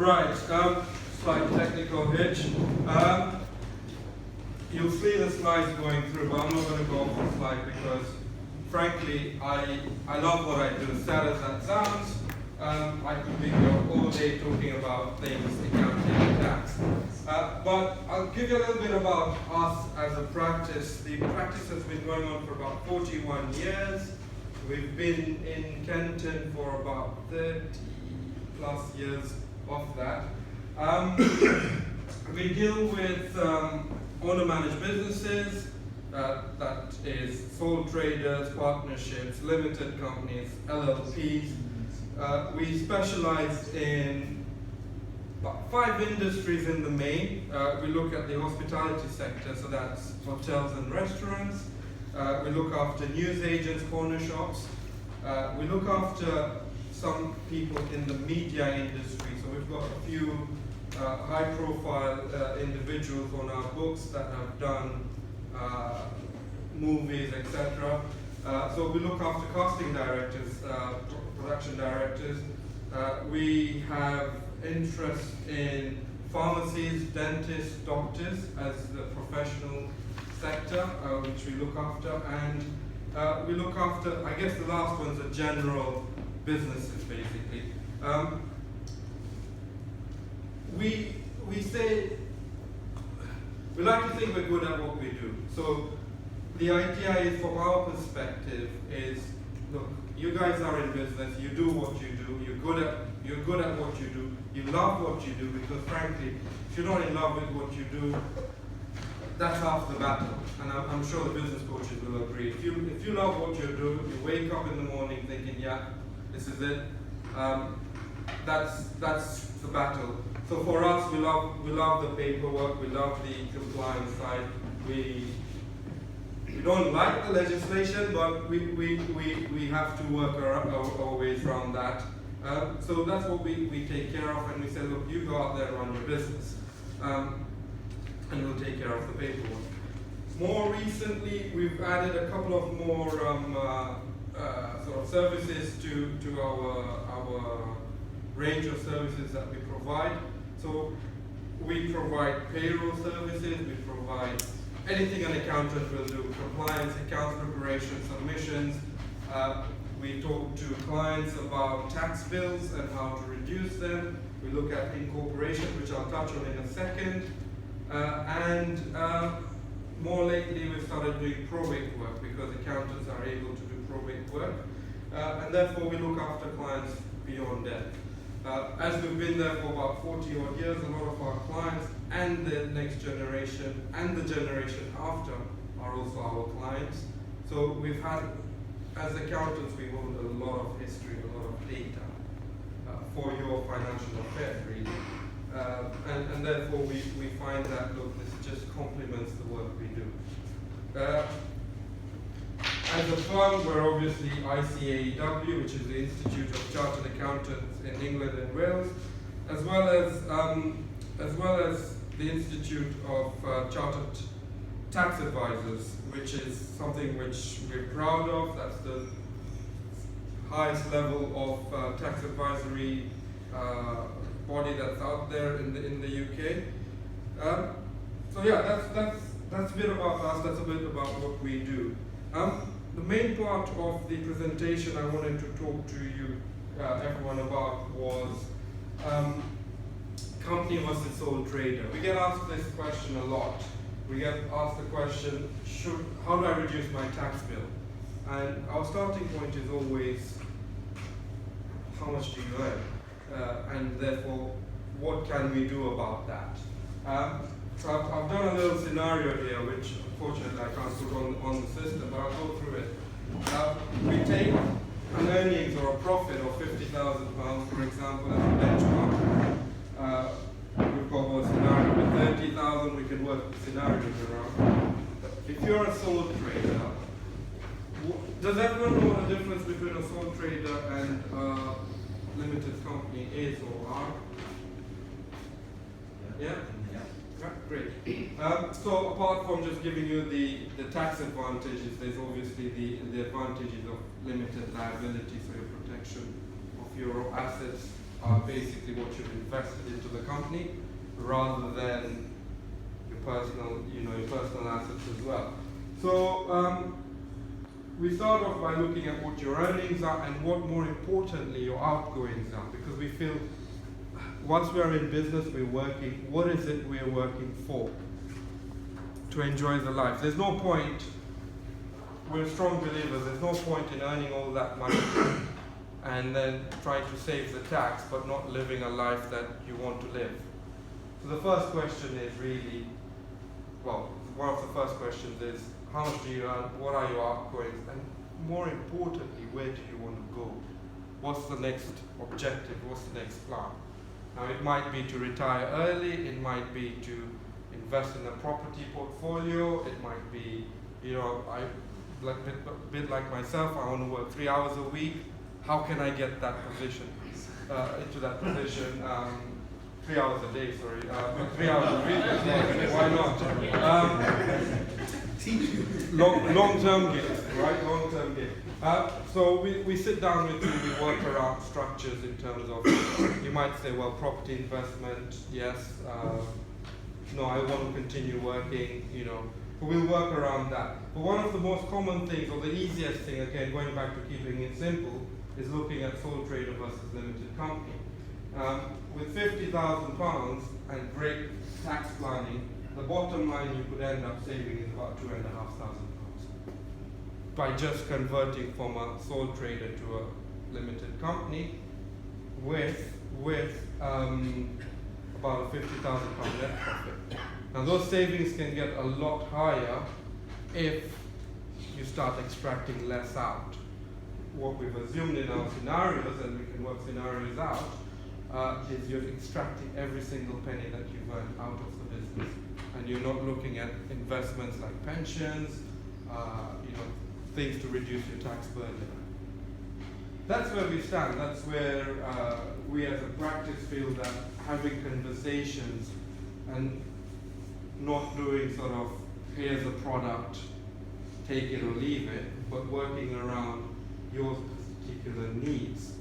Right, slight technical hitch. You'll see the slides going through, but I'm not going to go off the slide because, frankly, I love what I do. As sad as that sounds, I could be here all day talking about things, accounting and tax. But I'll give you a little bit about us as a practice. The practice has been going on for about 41 years. We've been in Kenton for about 30 plus years of that. We deal with owner-managed businesses, that is sole traders, partnerships, limited companies, LLPs. We specialize in about 5 industries in the main. We look at the hospitality sector, so that's hotels and restaurants. We look after newsagents, corner shops. We look after some people in the media industry. So we've got a few high-profile individuals on our books that have done movies, etc. So we look after casting directors, production directors. We have interest in pharmacies, dentists, doctors as the professional sector, which we look after, and we look after, I guess the last one's the general businesses, basically. We say, we like to think we're good at what we do. So the idea is, from our perspective, is, look, you guys are in business, you do what you do, you're good at what you do, you love what you do, because frankly, if you're not in love with what you do, that's half the battle, and I'm sure the business coaches will agree. If you love what you do, you wake up in the morning thinking, yeah, this is it. That's the battle. So for us, we love the paperwork, we love the compliance side. We don't like the legislation, but we have to work our ways around that. So that's what we take care of, and we say, look, you go out there and run your business. And we'll take care of the paperwork. More recently, we've added a couple of more sort of services to our range of services that we provide. So we provide payroll services, we provide anything an accountant will do: compliance, accounts preparation, submissions. We talk to clients about tax bills and how to reduce them. We look at incorporation, which I'll touch on in a second. And more lately, we've started doing probate work because accountants are able to do probate work, and therefore we look after clients beyond death. As we've been there for about 40 odd years, a lot of our clients and the next generation and the generation after are also our clients. So we've had, as accountants, we hold a lot of history, a lot of data for your financial affairs, really. And therefore we find that, look, this just complements the work we do. As a firm, we're obviously ICAEW, which is the Institute of Chartered Accountants in England and Wales, as well as the Institute of Chartered Tax Advisors, which is something which we're proud of. That's the highest level of tax advisory body that's out there in the UK. So yeah, that's a bit about us. That's a bit about what we do. The main part of the presentation I wanted to talk to you, everyone, about was company versus sole trader. We get asked this question a lot. We get asked the question, how do I reduce my tax bill? And our starting point is always, how much do you earn? And therefore, what can we do about that? So I've done a little scenario here, which unfortunately I can't put on the system, but I'll go through it. We take an earnings or a profit of £50,000, for example, as a benchmark. We've got one scenario with 30,000. We can work the scenarios around. If you're a sole trader, does everyone know what the difference between a sole trader and a limited company is or are? Yeah? Yeah, great. So apart from just giving you the tax advantages, there's obviously the advantages of limited liability, so your protection of your assets are basically what you've invested into the company, rather than your personal assets as well. So we start off by looking at what your earnings are and what, more importantly, your outgoings are, because we feel once we are in business, we're working. What is it we're working for? To enjoy the life. There's no point. We're strong believers. There's no point in earning all that money and then trying to save the tax, but not living a life that you want to live. So the first question is really, well, one of the first questions is, how much do you earn? What are your outgoings? And more importantly, where do you want to go? What's the next objective? What's the next plan? Now, it might be to retire early. It might be to invest in a property portfolio. It might be, a bit like myself, I want to work 3 hours a week. How can I get that position, into that position? 3 hours a day, sorry, but 3 hours a week, why not? Long-term gift, right? Long-term gift. So we sit down with you, we work around structures in terms of, you might say, well, property investment, yes. No, I want to continue working, but we'll work around that. But one of the most common things, or the easiest thing, again, going back to keeping it simple, is looking at sole trader versus limited company. With £50,000 and great tax planning, the bottom line you could end up saving is about £2,500 by just converting from a sole trader to a limited company with about a £50,000 net profit. Now those savings can get a lot higher if you start extracting less out. What we've assumed in our scenarios, and we can work scenarios out, is you're extracting every single penny that you've earned out of the business, and you're not looking at investments like pensions, things to reduce your tax burden. That's where we stand. That's where we as a practice feel that having conversations and not doing sort of, here's a product, take it or leave it, but working around your particular needs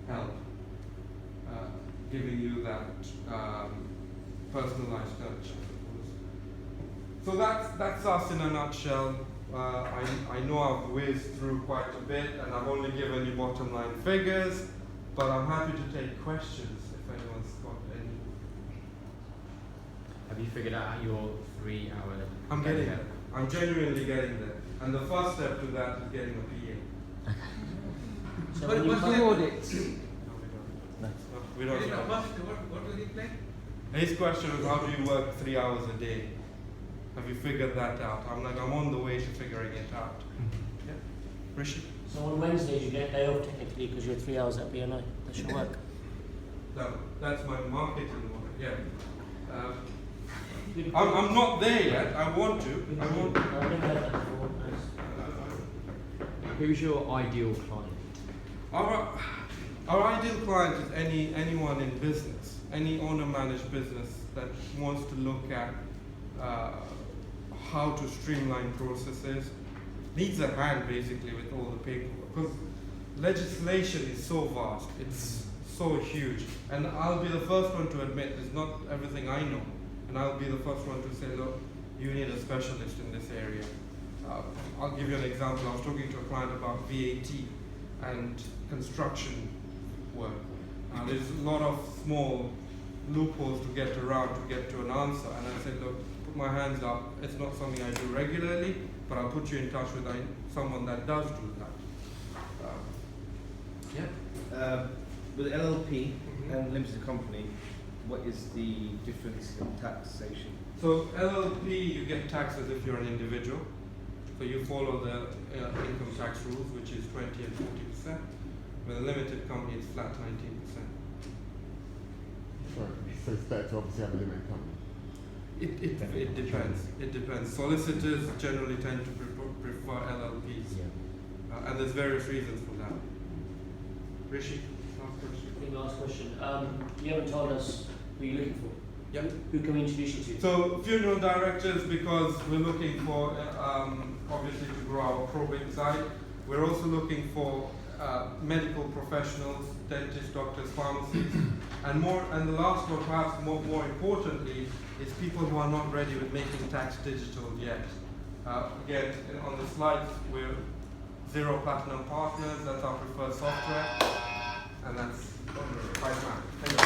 help, giving you that personalized touch, I suppose. So that's us in a nutshell. I know I've whizzed through quite a bit, and I've only given you bottom line figures, but I'm happy to take questions if anyone's got any. Have you figured out your 3 hour? I'm getting there. I'm genuinely getting there. And the first step to that is getting a PA. So when you do audits, No, we don't. What was he playing? His question was, how do you work 3 hours a day? Have you figured that out? I'm on the way to figuring it out. Yeah. Rishi? so on Wednesdays you get a day off technically because you're 3 hours at BNI. That's your work. No, that's my marketing one. Yeah. I'm not there yet. I want to. I never heard that before. Who's your ideal client? Our ideal client is anyone in business, any owner-managed business that wants to look at how to streamline processes, needs a hand basically with all the paperwork, because legislation is so vast, it's so huge, and I'll be the first one to admit it's not everything I know, and I'll be the first one to say, look, you need a specialist in this area. I'll give you an example. I was talking to a client about VAT and construction work. There's a lot of small loopholes to get around to get to an answer, and I said, look, put my hands up. It's not something I do regularly, but I'll put you in touch with someone that does do that. With LLP and limited company, what is the difference in taxation? So LLP, you get taxed as if you're an individual. So you follow the income tax rules, which is 20 and 40%. With a limited company, it's flat 19%. Sorry, so it's better to obviously have a limited company. It depends. It depends. Solicitors generally tend to prefer LLPs, and there's various reasons for that. Rishi, last question. I think last question. You haven't told us who you're looking for. Yep. Who can we introduce you to? So funeral directors, because we're looking for obviously to grow our probate side. We're also looking for medical professionals, dentists, doctors, pharmacists, and the last one, perhaps more importantly, is people who are not ready with making tax digital yet. Again, on the slides, we're 0 Platinum Partners, that's our preferred software, and that's 5 grand. Thank you.